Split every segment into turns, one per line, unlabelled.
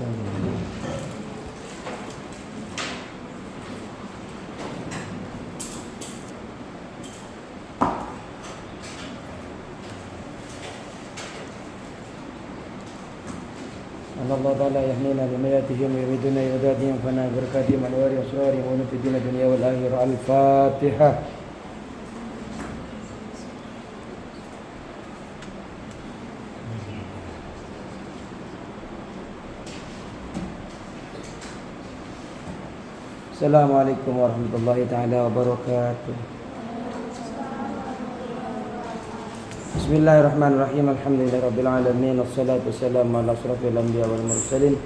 Allah Ta'ala yahnina limayatihim wa yuriduna yudadihim fana berkatihim al-wari asrari wa nufidina dunia wal akhirah. Al-Fatihah. Assalamualaikum warahmatullahi ta'ala wabarakatuh. Bismillahirrahmanirrahim. Alhamdulillahirabbil alamin. Wassalatu wassalamu ala asrofil anbiya wal mursalin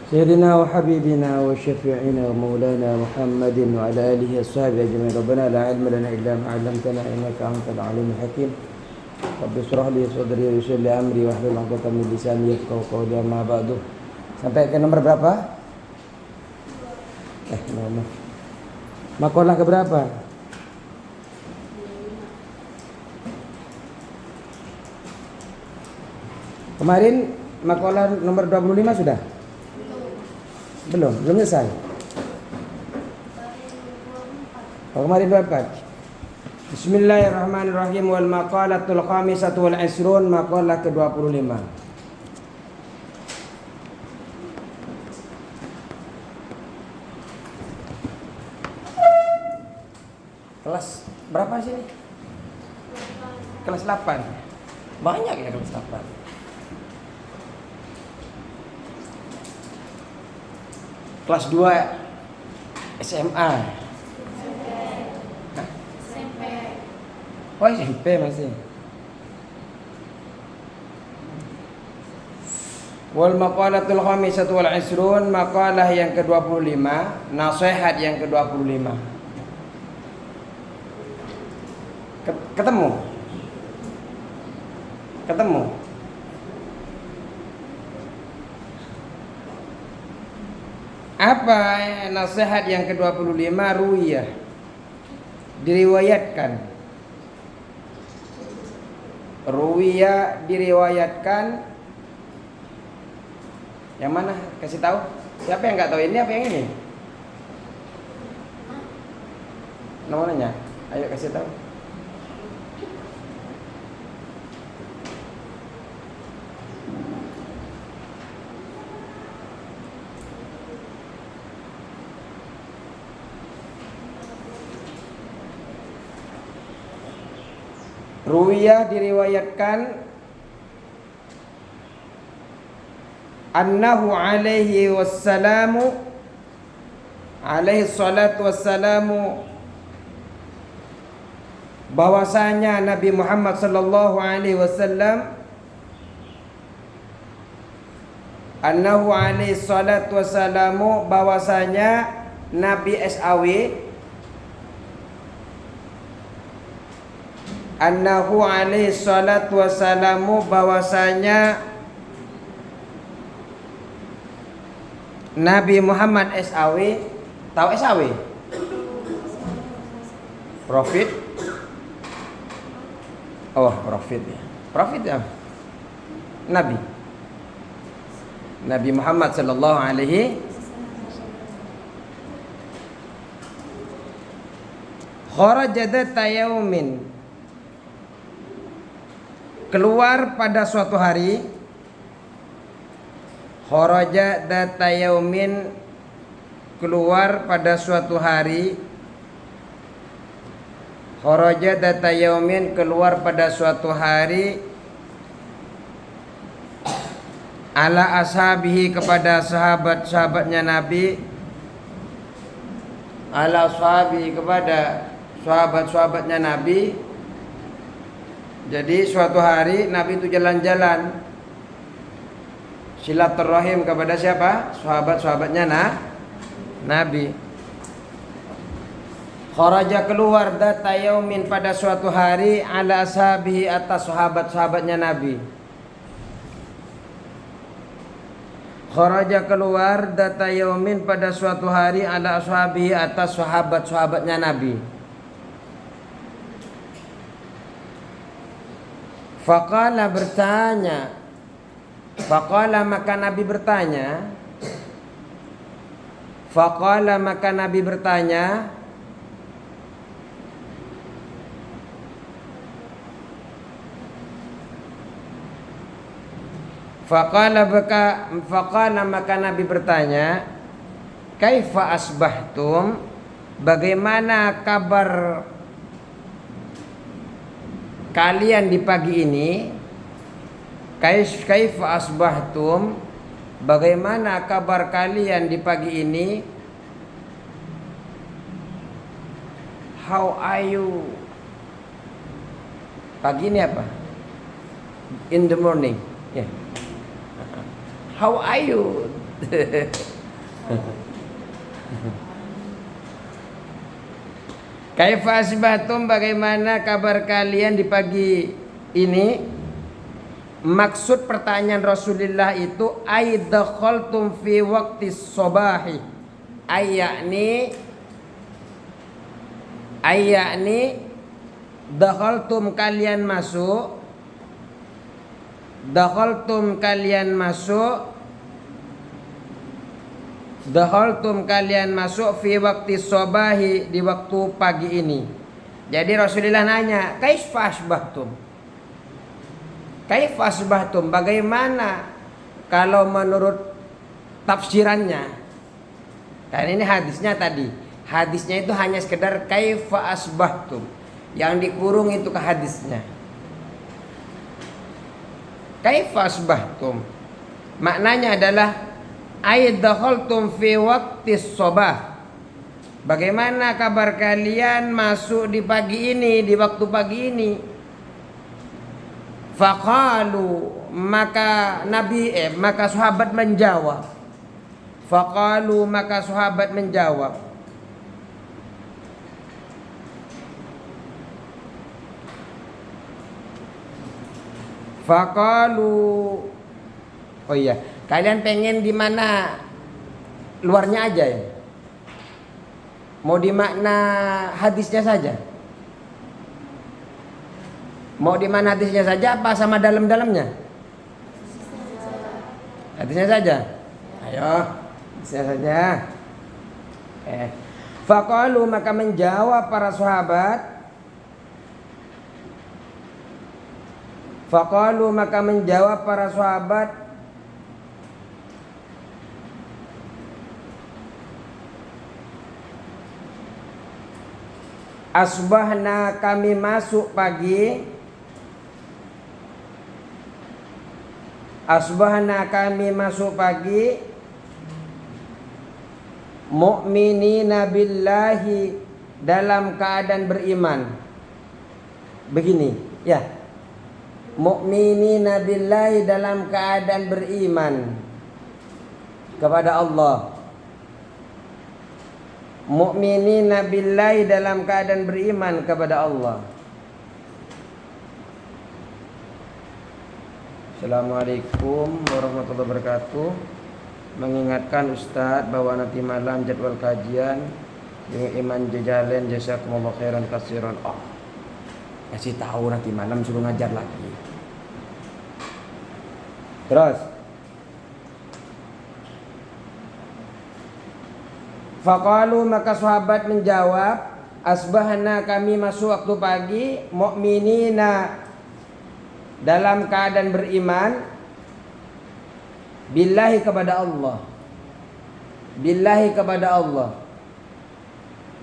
sayyidina wa habibina wa syafi'ina wa maulana Muhammadin wa ala alihi washabihi ajma'in. Rabbana la ilma lana illa ma 'allamtana innaka antal alimul hakim. Rabbi shrah li sadri wa yassir li amri wahlul 'uqdatam min lisani yafqahu qawli. Amma ba'du. Sampai ke nomor berapa? Makalah ke berapa? Kemarin makalah nomor 25 sudah? Belum selesai. Oh, kemarin 24. Bismillahirrahmanirrahim. Wal maqalatul khamisatu wal 20, makalah ke-25. Kelas berapa sih ini? Kelas 8. Banyak ya kelas 8. Kelas 2 SMA.
SMP.
Oh, SMP masih. Wal maqalatul khamisatu wal 20, makalah yang ke-25, nasihat yang ke-25. Ketemu. Apa nasihat yang ke-25? Ruwiyah, diriwayatkan. Yang mana? Kasih tahu. Siapa yang nggak tahu ini? Apa yang ini? Namanya? Ayo kasih tahu. Ruwiyah diriwayatkan annahu alaihi salatu wassalamu, bahwasanya Nabi Muhammad sallallahu alaihi wasallam, annahu alaihi salatu wassalamu, bahwasanya Nabi SAW, annahu alaihi salatu wassalamu, bahwasanya Nabi Muhammad SAW. Tahu SAW? Prophet. Oh, prophet ya. Prophet ya. Nabi Muhammad sallallahu alaihi kharaja dzata yaumin, keluar pada suatu hari. Kharaja dzata yaumin, keluar pada suatu hari. Kharaja dzata yaumin, keluar pada suatu hari. Ala ashabihi, kepada sahabat-sahabatnya Nabi. Ala ashabihi, kepada sahabat-sahabatnya Nabi. Jadi suatu hari Nabi itu jalan-jalan silaturahim kepada siapa? Sahabat-sahabatnya Nabi. Kharaja, keluar, dzata yaumin, pada suatu hari, ala ashabihi, atas sahabat-sahabatnya Nabi. Kharaja, keluar, dzata yaumin, pada suatu hari, ala ashabihi, atas sahabat-sahabatnya Nabi. Faqala, bertanya Faqala maka Nabi bertanya. Faqala maka Nabi bertanya. Faqala maka Nabi bertanya, kaifa asbahtum? Bagaimana kabar kalian di pagi ini? Kaifa asbahtum? Bagaimana kabar kalian di pagi ini? How are you? Pagi ini apa? In the morning. Yeah. How are you? Kaifa asbahtum? Bagaimana kabar kalian di pagi ini? Maksud pertanyaan Rasulullah itu aidakhaltum fi waqti sobahi, ayakni dakhaltum kalian masuk Dakhaltum kalian masuk fi waqti sobahi, di waktu pagi ini. Jadi Rasulullah nanya, kaifa asbahtum? Bagaimana kalau menurut tafsirannya? Karena ini hadisnya tadi. Hadisnya itu hanya sekedar kaifa asbahtum. Yang dikurung itu ke hadisnya. Kaifa asbahtum? Maknanya adalah aidakhaltum fi waqti sobah. Bagaimana kabar kalian masuk di pagi ini, di waktu pagi ini? Faqalu, maka sahabat menjawab. Faqalu, maka sahabat menjawab. Faqalu, oh iya, kalian pengen di mana? Luarnya aja ya? Mau di makna hadisnya saja? Mau di mana hadisnya saja apa sama dalam-dalamnya? Hadisnya saja. Ayo, hadisnya saja. Faqalu, maka menjawab para sahabat. Faqalu, maka menjawab para sahabat, asbahna, kami masuk pagi. Asbahna, kami masuk pagi. Mu'minina billahi, dalam keadaan beriman. Begini, ya. Mu'minina billahi, dalam keadaan beriman kepada Allah. Mu'minina billahi, dalam keadaan beriman kepada Allah. Assalamualaikum warahmatullahi wabarakatuh. Mengingatkan Ustadz bahwa nanti malam jadwal kajian dengan Iman Jejalen, jazakumullah khairan katsiran. Kasih tahu nanti malam suruh ngajar lagi. Terus faqalu, maka sahabat menjawab, asbahna, kami masuk waktu pagi. Mu'minina, dalam keadaan beriman. Billahi, kepada Allah. Billahi, kepada Allah.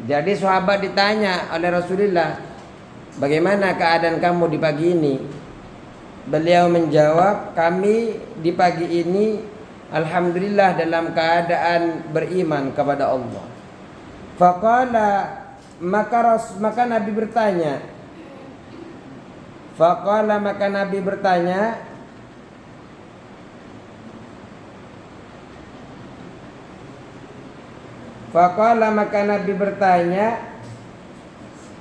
Jadi sahabat ditanya oleh Rasulullah, bagaimana keadaan kamu di pagi ini? Beliau menjawab, kami di pagi ini alhamdulillah dalam keadaan beriman kepada Allah. Faqala, maka Nabi bertanya. Faqala, maka Nabi bertanya, faqala, maka Nabi bertanya,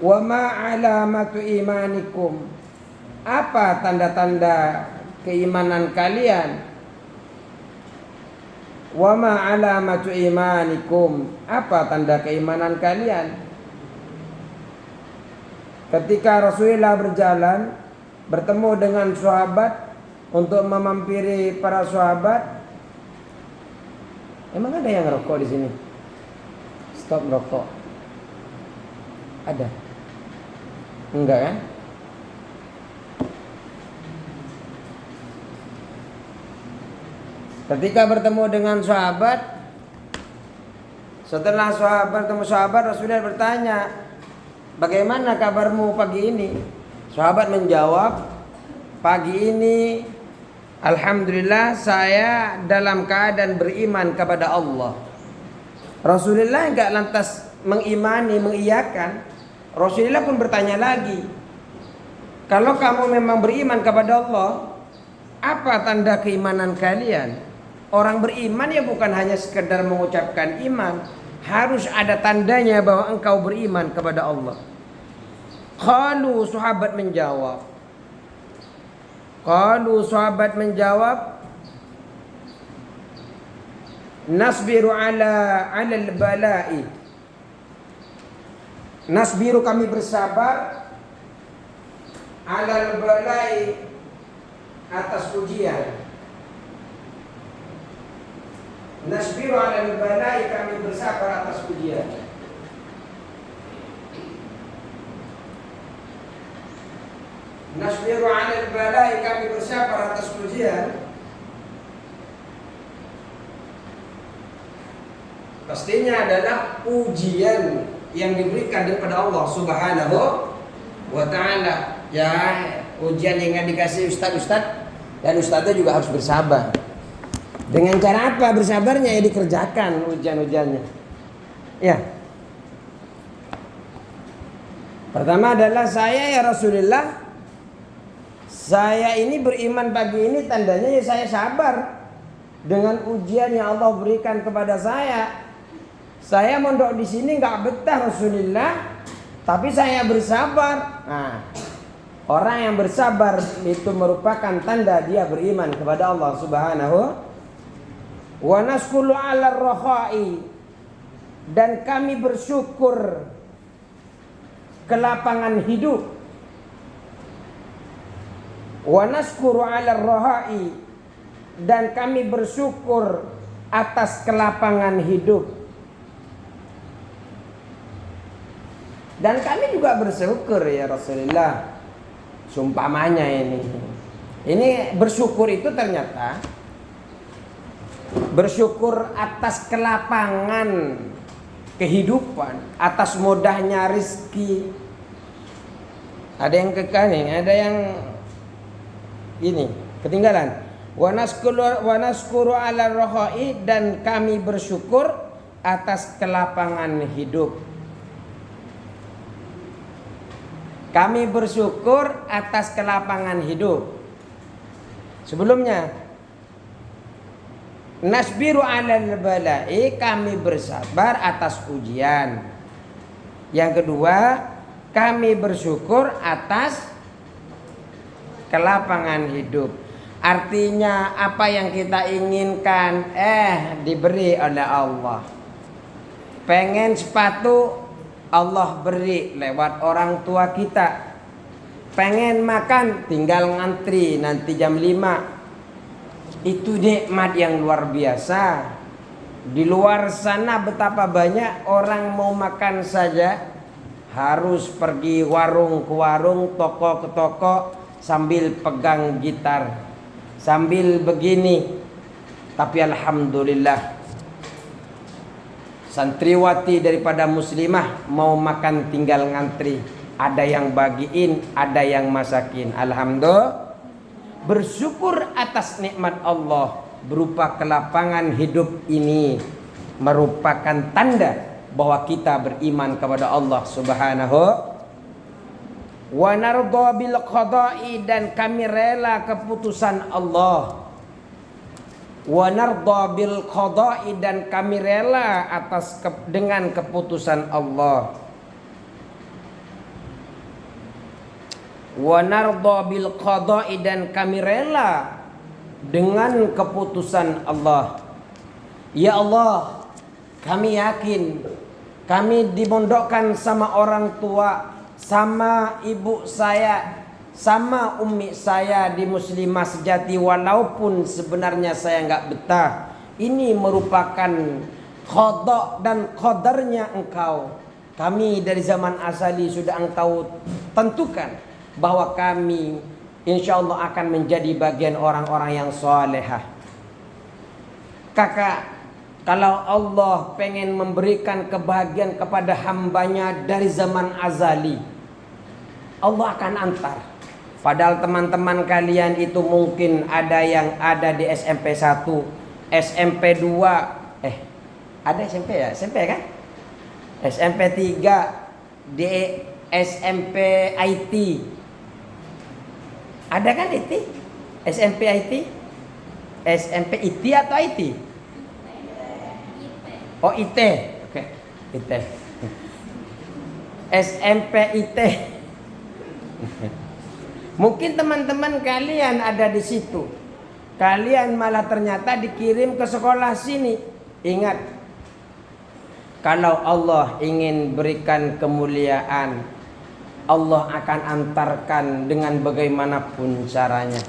wa ma alamatu imanikum? Apa tanda-tanda keimanan kalian? Wa ma alamatu imanikum? Apa tanda keimanan kalian? Ketika Rasulullah berjalan bertemu dengan sahabat, untuk memampiri para sahabat. Emang ada yang ngerokok di sini? Stop rokok. Ada? Enggak kan? Ketika bertemu dengan sahabat, setelah bertemu sahabat, Rasulullah bertanya, bagaimana kabarmu pagi ini? Sahabat menjawab, pagi ini alhamdulillah saya dalam keadaan beriman kepada Allah. Rasulullah enggak lantas mengimani, mengiyakan. Rasulullah pun bertanya lagi, kalau kamu memang beriman kepada Allah, apa tanda keimanan kalian? Orang beriman ya bukan hanya sekedar mengucapkan iman, harus ada tandanya bahwa engkau beriman kepada Allah. Sahabat menjawab, nasbiru ala al-bala'i. Nasbiru, kami bersabar, ala al-bala'i, atas ujian. Nasbiru ala al-bala'i, kami bersabar atas ujian. Nasbiru ala al-bala'i, kami bersabar atas ujian. Pastinya adalah ujian yang diberikan daripada Allah Subhanahu wa ta'ala. Ya, ujian yang dikasih ustaz-ustaz, dan ustaznya juga harus bersabar. Dengan cara apa bersabarnya? Ya dikerjakan ujian-ujiannya. Ya. Pertama adalah saya ya Rasulullah, saya ini beriman pagi ini, tandanya ya saya sabar dengan ujian yang Allah berikan kepada saya. Saya mondok di sini nggak betah Rasulullah, tapi saya bersabar. Nah, orang yang bersabar itu merupakan tanda dia beriman kepada Allah Subhanahu wa naskulu ala rohai, dan kami bersyukur kelapangan hidup. Wa naskuru ala rohai, dan kami bersyukur atas kelapangan hidup. Dan kami juga bersyukur ya Rasulullah. Sumpamanya ini bersyukur itu ternyata bersyukur atas kelapangan kehidupan, atas mudahnya rezeki. Ada yang kekaning, ada yang ini ketinggalan. Wa naskuru ala rohai, dan kami bersyukur atas kelapangan hidup. Kami bersyukur atas kelapangan hidup. Sebelumnya, nasbiru alal bala'i, kami bersabar atas ujian. Yang kedua, kami bersyukur atas kelapangan hidup. Artinya apa yang kita inginkan diberi oleh Allah. Pengen sepatu, Allah beri lewat orang tua kita. Pengen makan, tinggal ngantri nanti jam 5. Itu nikmat yang luar biasa. Di luar sana betapa banyak orang mau makan saja harus pergi warung ke warung, toko ke toko, sambil pegang gitar, sambil begini. Tapi alhamdulillah, santriwati daripada muslimah mau makan tinggal ngantri. Ada yang bagiin, ada yang masakin. Alhamdulillah, bersyukur atas nikmat Allah berupa kelapangan hidup ini merupakan tanda bahwa kita beriman kepada Allah Subhanahu wa narda bil qada'i, dan kami rela keputusan Allah. Wa narda bil qada'i, dan kami rela dengan keputusan Allah. Wa narda bil qada'i, dan kami rela dengan keputusan Allah. Ya Allah, kami yakin kami dimondokkan sama orang tua, sama ibu saya, sama umi saya di Muslimah Sejati, walaupun sebenarnya saya nggak betah. Ini merupakan qada dan qadarnya engkau. Kami dari zaman azali sudah engkau tentukan bahwa kami insya Allah akan menjadi bagian orang-orang yang solehah. Kakak, kalau Allah pengen memberikan kebahagiaan kepada hambanya dari zaman azali, Allah akan antar. Padahal teman-teman kalian itu mungkin ada yang ada di SMP 1, SMP 2, ada SMP ya? SMP kan? SMP 3, di SMP IT. Ada kan IT? SMP IT? SMP IT atau IT? Oh IT. Oke, IT. SMP IT. Mungkin teman-teman kalian ada di situ. Kalian malah ternyata dikirim ke sekolah sini. Ingat, kalau Allah ingin berikan kemuliaan, Allah akan antarkan dengan bagaimanapun caranya.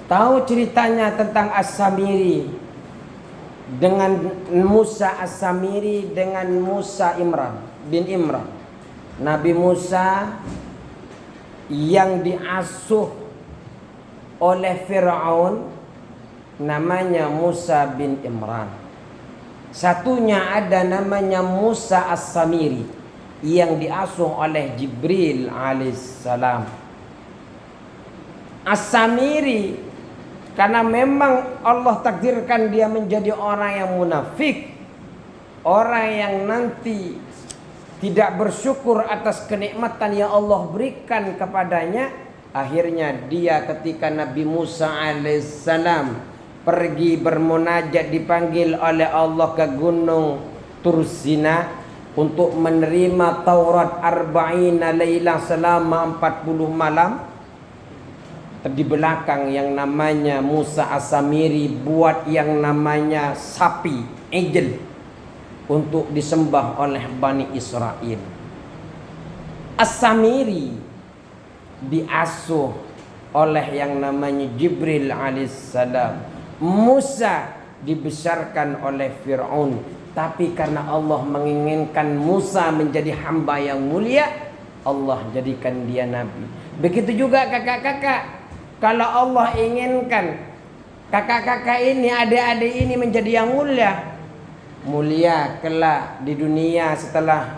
Tahu ceritanya tentang As-Samiri dengan Musa As-Samiri dengan Musa bin Imran. Nabi Musa yang diasuh oleh Fir'aun namanya Musa bin Imran. Satunya ada namanya Musa As-Samiri yang diasuh oleh Jibril alaihissalam. As-Samiri karena memang Allah takdirkan dia menjadi orang yang munafik, orang yang nanti tidak bersyukur atas kenikmatan yang Allah berikan kepadanya. Akhirnya dia ketika Nabi Musa alaihissalam pergi bermunajat, dipanggil oleh Allah ke gunung Tursina untuk menerima Taurat arba'ina lailah selama 40 malam. Di belakang yang namanya Musa As-Samiri buat yang namanya sapi, ejel, untuk disembah oleh Bani Israel. As-Samiri diasuh oleh yang namanya Jibril alaihissalam. Musa dibesarkan oleh Fir'aun. Tapi karena Allah menginginkan Musa menjadi hamba yang mulia, Allah jadikan dia nabi. Begitu juga kakak-kakak. Kalau Allah inginkan kakak-kakak ini, adik-adik ini menjadi yang mulia kelak di dunia setelah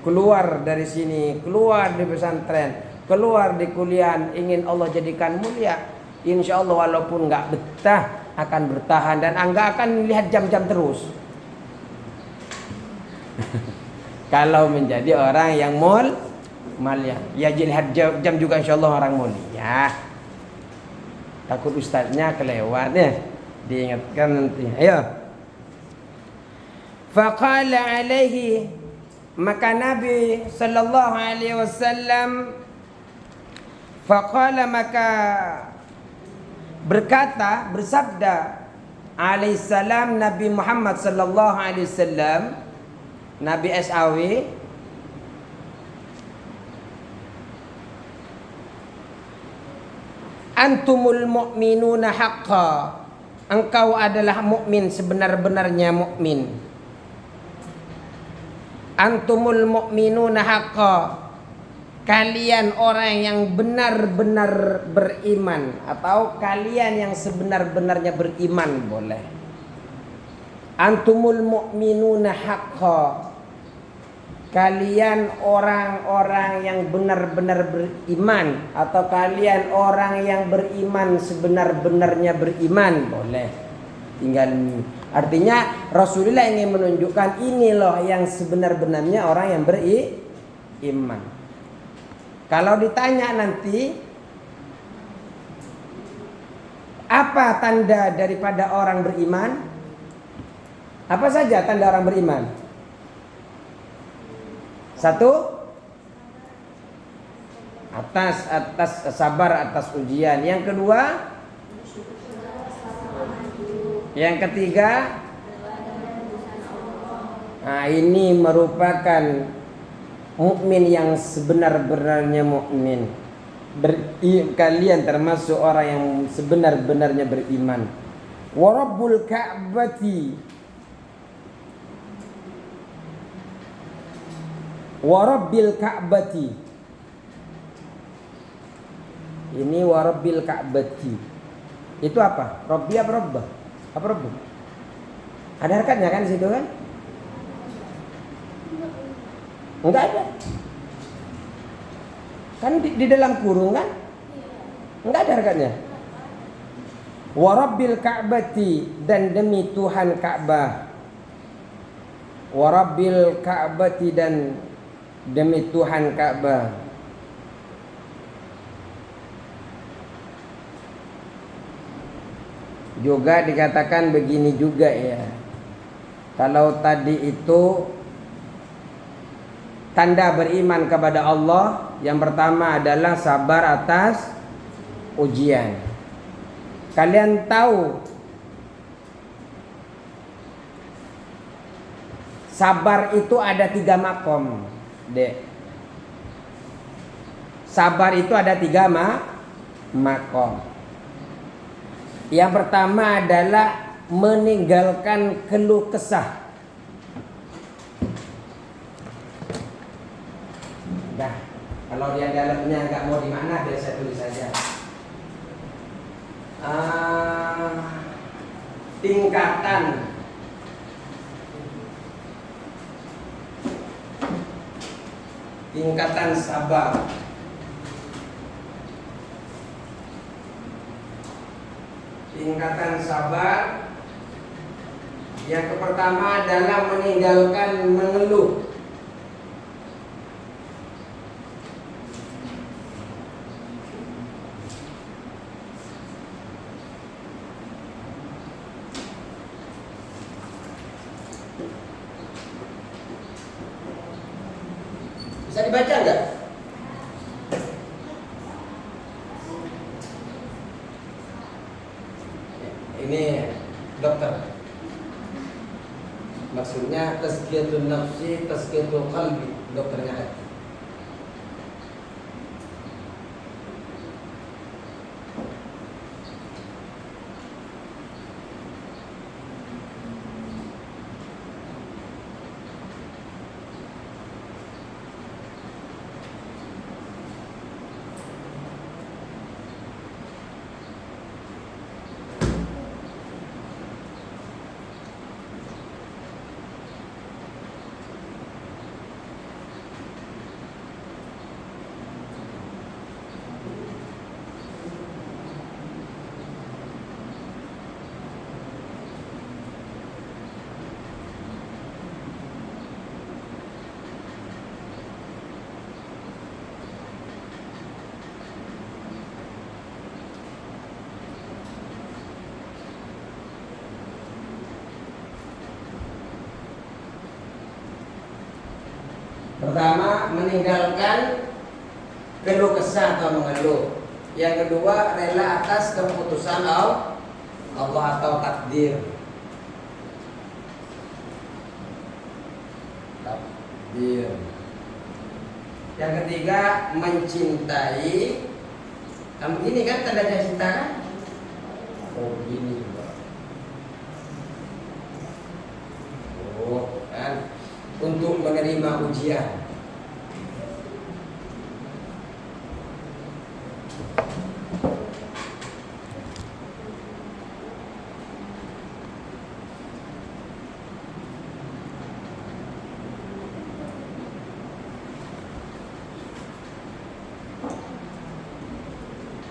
keluar dari sini, keluar di pesantren, keluar di kuliah, ingin Allah jadikan mulia, insya Allah walaupun nggak betah akan bertahan dan nggak akan lihat jam-jam terus. Kalau menjadi orang yang mulia, ya lihat jam juga insya Allah orang mulia. Takut ustadznya kelewat ya, diingatkan nanti. Ayo. Faqala alaihi, maka Nabi sallallahu alaihi wasallam faqala, maka berkata, bersabda alaihi salam Nabi Muhammad sallallahu alaihi wasallam, Nabi SAW, antumul mu'minuna haqqa, engkau adalah mukmin sebenar-benarnya mukmin. Antumul mu'minuna haqqa, kalian orang yang benar-benar beriman, atau kalian yang sebenar-benarnya beriman boleh. Antumul mu'minuna haqqa, kalian orang-orang yang benar-benar beriman, atau kalian orang yang beriman sebenar-benarnya beriman boleh. Tinggal artinya Rasulullah ingin menunjukkan ini loh yang sebenar-benarnya orang yang beriman. Kalau ditanya nanti apa tanda daripada orang beriman? Apa saja tanda orang beriman? Satu, atas sabar atas ujian. Yang kedua, yang ketiga, nah ini merupakan mukmin yang sebenar-benarnya mukmin. Kalian termasuk orang yang sebenar-benarnya beriman. Wa rabbul ka'bati, wa rabbil ka'bati. Ini wa rabbil ka'bati. Itu apa? Rabbi apa rabbah? Apa rabbu? Ada harkatnya kan di situ kan? Enggak ada. Kan di dalam kurung kan? Enggak ada harkatnya. Wa rabbil ka'bati, dan demi Tuhan Ka'bah. Wa rabbil ka'bati, dan demi Tuhan Ka'bah. Juga dikatakan begini juga ya. Kalau tadi itu tanda beriman kepada Allah, yang pertama adalah sabar atas ujian. Kalian tahu sabar itu ada 3 makom, Dek. Sabar itu ada 3 makom. Yang pertama adalah meninggalkan keluh kesah. Nah, kalau dia dalamnya nggak mau di mana, biar saya tulis saja. Tingkatan sabar. Tingkatan sabar yang pertama adalah meninggalkan mengeluh. Bisa dibaca enggak? Ini dokter. Maksudnya tazkiyatun nafsi, tazkiyatul qalbi, dokternya hati. Pertama, meninggalkan keluh kesah atau mengeluh. Yang kedua, rela atas keputusan Allah atau takdir. Yang ketiga, mencintai. Kamu gini kan tanda cinta kan? Oh gini juga. Oh kan, untuk menerima ujian.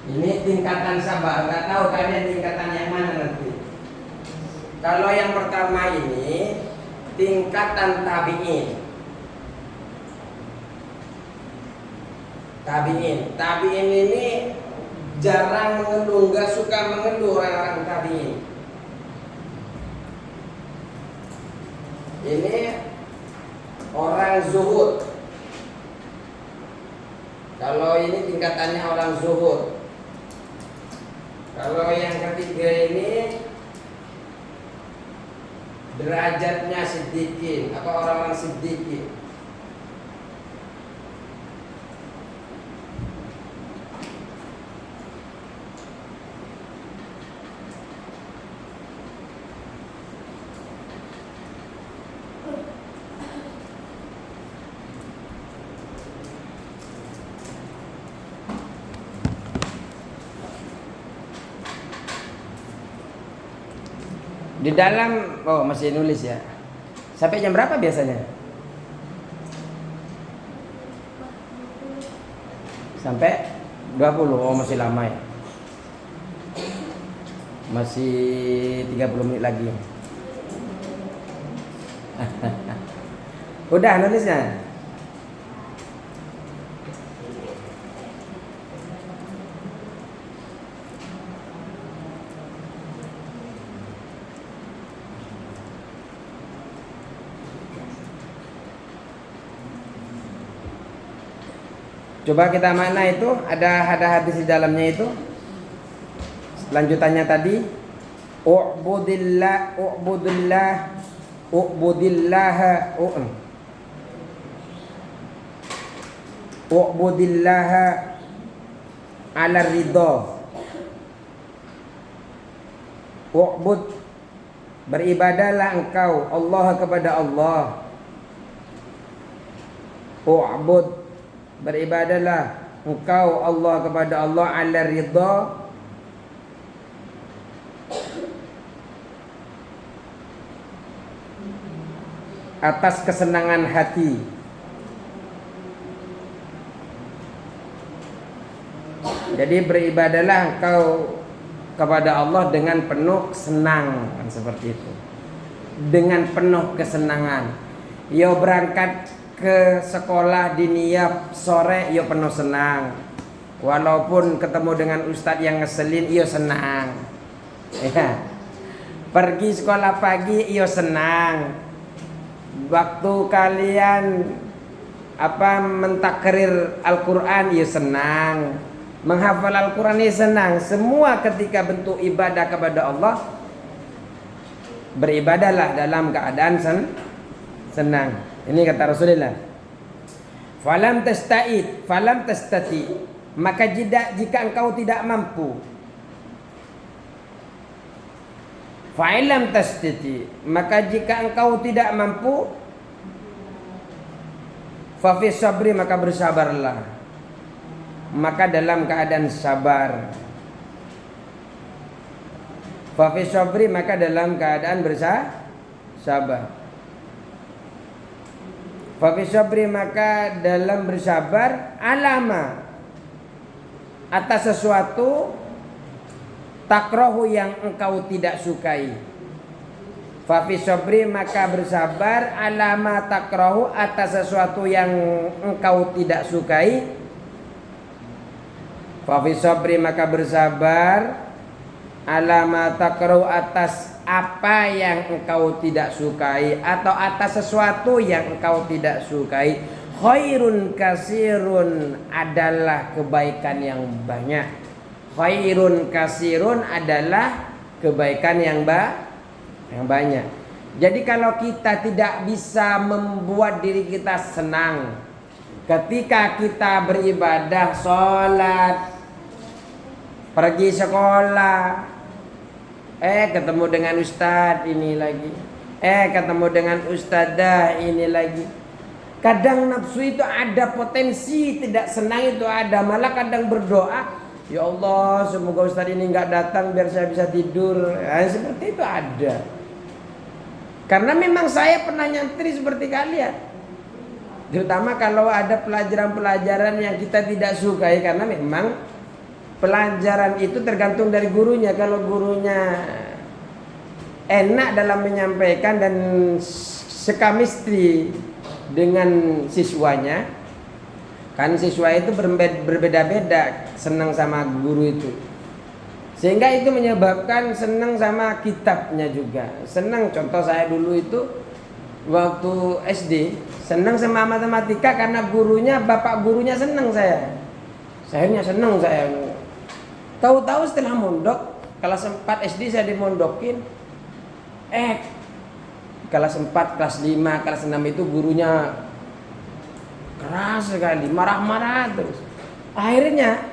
Ini tingkatan sabar, nggak tahu kalian tingkatan yang mana nanti. Kalau yang pertama ini tingkatan tabi'in. Tabi'in ini jarang mengeluh, nggak suka mengeluh orang-orang tabi'in. Ini orang zuhud. Kalau ini tingkatannya orang zuhud. Kalau yang ketiga ini derajatnya siddiqin, apa orang-orang siddiqin. Di dalam, oh masih nulis ya. Sampai jam berapa biasanya? Sampai 20, oh masih lama ya. Masih 30 menit lagi. Udah nulisnya? Coba kita makna itu, ada hadis di dalamnya itu. Lanjutannya tadi, u'budillah ala ridha. U'bud, beribadahlah engkau Allah kepada Allah. U'bud, beribadahlah engkau Allah kepada Allah ala ridha, atas kesenangan hati. Jadi beribadahlah engkau kepada Allah dengan penuh senang, kan seperti itu. Dengan penuh kesenangan. Yo berangkat ke sekolah di niat sore yo penuh senang. Walaupun ketemu dengan ustadz yang ngeselin yo senang. Ya. Pergi sekolah pagi yo senang. Waktu kalian mentakrir Al-Qur'an yo senang. Menghafal Al-Qur'an yo senang. Semua ketika bentuk ibadah kepada Allah, beribadahlah dalam keadaan senang. Ini kata Rasulullah. Falam tastati, maka jika engkau tidak mampu. Fa'ilam tastati, maka jika engkau tidak mampu, fa fi sabri, maka bersabarlah. Maka dalam keadaan sabar. Fa fi sabri, maka dalam keadaan bersabar. Fa fi sabri, maka dalam bersabar, alama, atas sesuatu takrahu yang engkau tidak sukai. Fa fi sabri, maka bersabar, alama takrahu, atas sesuatu yang engkau tidak sukai. Fa fi sabri, maka bersabar, alama takrahu, atas apa yang engkau tidak sukai, atau atas sesuatu yang engkau tidak sukai. Khairun kasirun, adalah kebaikan yang banyak. Khairun kasirun, adalah kebaikan yang banyak. Jadi kalau kita tidak bisa membuat diri kita senang ketika kita beribadah, sholat, pergi sekolah, ketemu dengan ustadz ini lagi, ketemu dengan ustadzah ini lagi. Kadang nafsu itu ada, potensi tidak senang itu ada. Malah kadang berdoa, ya Allah semoga ustadz ini nggak datang biar saya bisa tidur. Seperti itu ada. Karena memang saya pernah nyantri seperti kalian. Terutama kalau ada pelajaran-pelajaran yang kita tidak sukai, karena memang pelajaran itu tergantung dari gurunya. Kalau gurunya enak dalam menyampaikan dan sekamistri dengan siswanya, kan siswa itu berbeda-beda senang sama guru itu, sehingga itu menyebabkan senang sama kitabnya juga. Senang, contoh saya dulu itu waktu SD senang sama matematika karena gurunya, bapak gurunya senang saya. Akhirnya senang saya. Tahu-tahu setelah mondok, kelas 4 SD saya dimondokin. Kelas 4, kelas 5, kelas 6 itu gurunya keras sekali, marah-marah terus. Akhirnya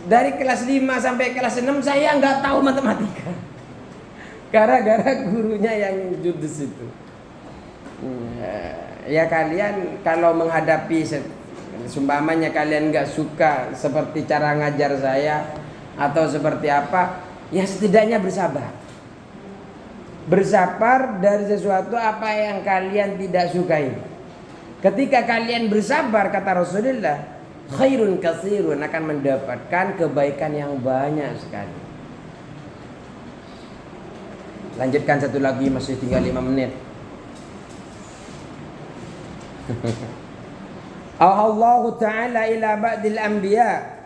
dari kelas 5 sampai kelas 6 saya nggak tahu matematika. Gara-gara gurunya yang judes itu. Ya kalian kalau menghadapi sumpamanya kalian nggak suka seperti cara ngajar saya atau seperti apa, ya setidaknya bersabar. Bersabar dari sesuatu apa yang kalian tidak sukai. Ketika kalian bersabar, kata Rasulullah, khairun katsirun, akan mendapatkan kebaikan yang banyak sekali. Lanjutkan satu lagi, masih tinggal 5 menit. Allah Ta'ala ila ba'dil anbiya.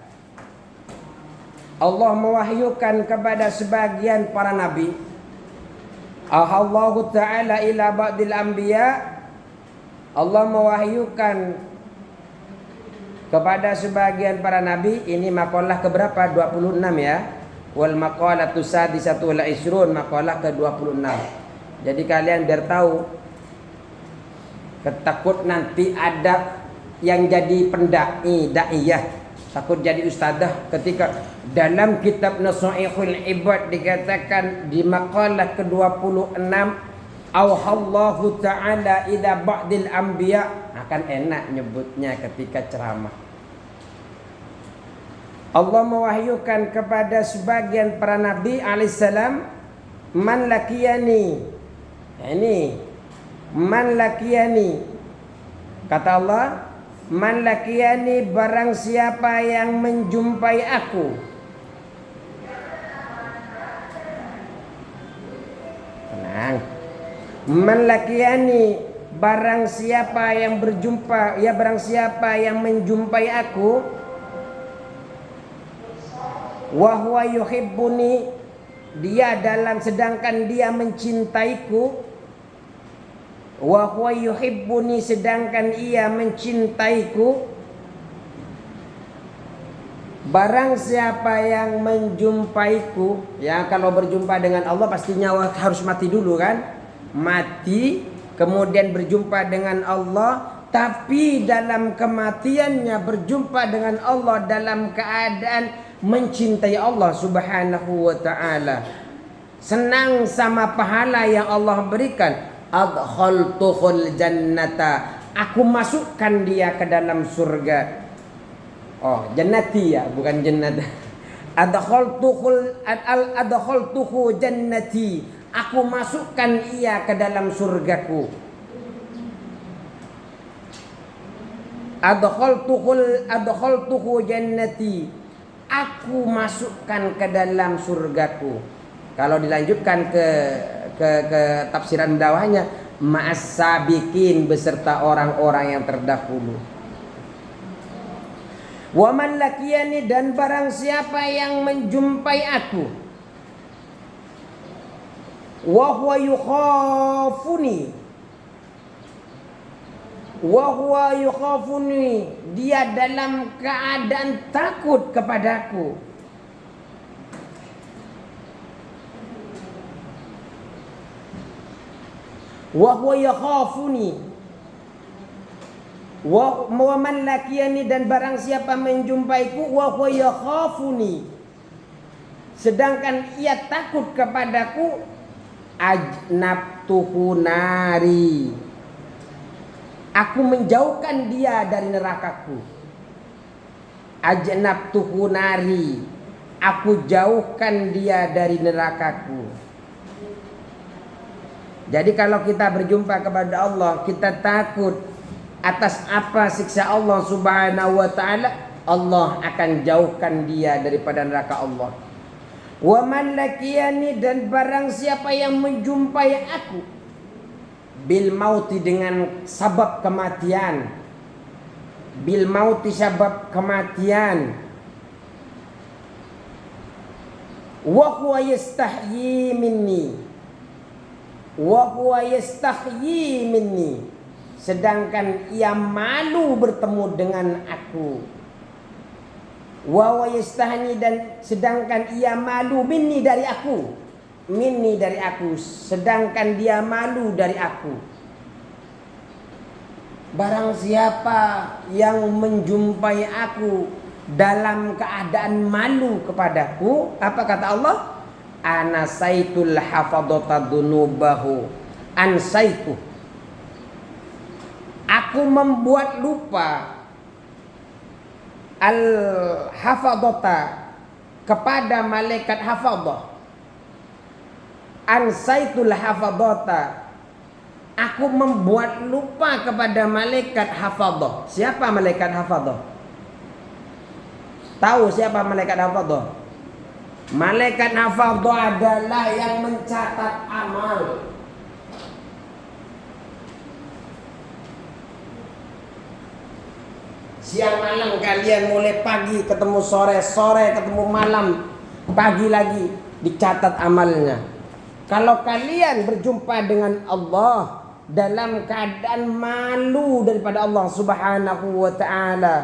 Allah mewahyukan kepada sebagian para nabi. Allah Ta'ala ila ba'dil anbiya. Allah mewahyukan kepada sebagian para nabi. Ini makalah keberapa? 26 ya. Wal maqalatu sadisatu wal isrun, makalah ke-26. Jadi kalian biar tahu, ketakut nanti ada yang jadi pendai, daiyah, takut jadi ustazah. Ketika dalam kitab Nasaihul Ibad dikatakan di makalah ke-26, auhallahu ta'ala ila ba'dil anbiya, akan enak nyebutnya ketika ceramah. Allah mewahyukan kepada sebagian para nabi alaihissalam, man lakiyani. Ini man lakiyani, kata Allah, man lakiyani, barang siapa yang menjumpai aku. Tenang. Man lakiyani, barang siapa yang berjumpa, ya barang siapa yang menjumpai aku, wa huwa yuhibbuni, dia dalam sedangkan dia mencintaiku, wa huwa yuhibbuni, sedangkan ia mencintaiku. Barang siapa yang menjumpaiku, ya kalau berjumpa dengan Allah pastinya harus mati dulu kan? Mati kemudian berjumpa dengan Allah, tapi dalam kematiannya berjumpa dengan Allah dalam keadaan mencintai Allah Subhanahu wa ta'ala, senang sama pahala yang Allah berikan. Adkhaltuhul jannata, aku masukkan dia ke dalam surga. Oh, jannati ya, bukan jannat. Adkhaltuhu jannati, aku masukkan ia ke dalam surgaku. Adkhaltuhu jannati, aku masukkan ke dalam surgaku. Kalau dilanjutkan ke tafsiran bawahnya, ma'as sabiqin, beserta orang-orang yang terdahulu. Wa man lakiyani, dan barang siapa yang menjumpai aku, wa huwa yukhafuni, wa huwa yukhafuni, dia dalam keadaan takut kepadaku. Wa huwa yakhafuni, wa man lakiyani, dan barang siapa menjumpaiku, wa huwa yakhafuni, sedangkan ia takut kepadaku, ajnabtuhu nari, aku menjauhkan dia dari nerakaku. Ajnabtuhu nari, aku jauhkan dia dari nerakaku. Jadi kalau kita berjumpa kepada Allah, kita takut atas apa siksa Allah Subhanahu wa ta'ala, Allah akan jauhkan dia daripada neraka Allah. Wa man lakiyani, dan barang siapa yang menjumpai aku, bil mauti, dengan sabab kematian, bil mauti, sabab kematian, wa huwa yastahyi minni, wa huwa yastahyi minni, sedangkan ia malu bertemu dengan aku. Wa huwa yastahni, dan sedangkan ia malu minni, dari aku. Minni, dari aku, sedangkan dia malu dari aku. Barang siapa yang menjumpai aku dalam keadaan malu kepadaku, apa kata Allah? Anasaitul hafadata dunubahu ansaitu, aku membuat lupa al hafadata, kepada malaikat hafadah. ansaitul hafadhata, aku membuat lupa kepada malaikat hafadhah. Siapa malaikat hafadhah? Tahu siapa malaikat hafadhah? Malaikat hafadhah adalah yang mencatat amal. Siang malam kalian, mulai pagi ketemu sore, sore ketemu malam, pagi lagi dicatat amalnya. Kalau kalian berjumpa dengan Allah dalam keadaan malu daripada Allah Subhanahu wa ta'ala,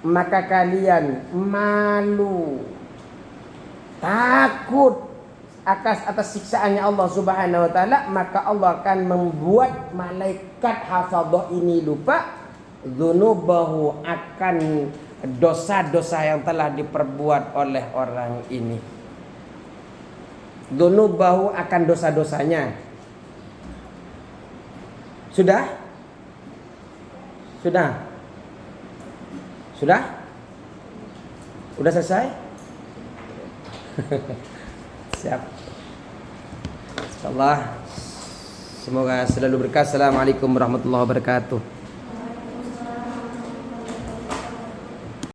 maka kalian malu, takut atas siksaannya Allah Subhanahu wa ta'ala, maka Allah akan membuat malaikat hafadhah ini lupa dzunubahu, akan dosa-dosa yang telah diperbuat oleh orang ini. Dzunubahu, akan dosa-dosanya. Sudah? Sudah? Sudah? Udah selesai? Siap. Insyaallah semoga selalu berkah. Assalamualaikum warahmatullahi wabarakatuh.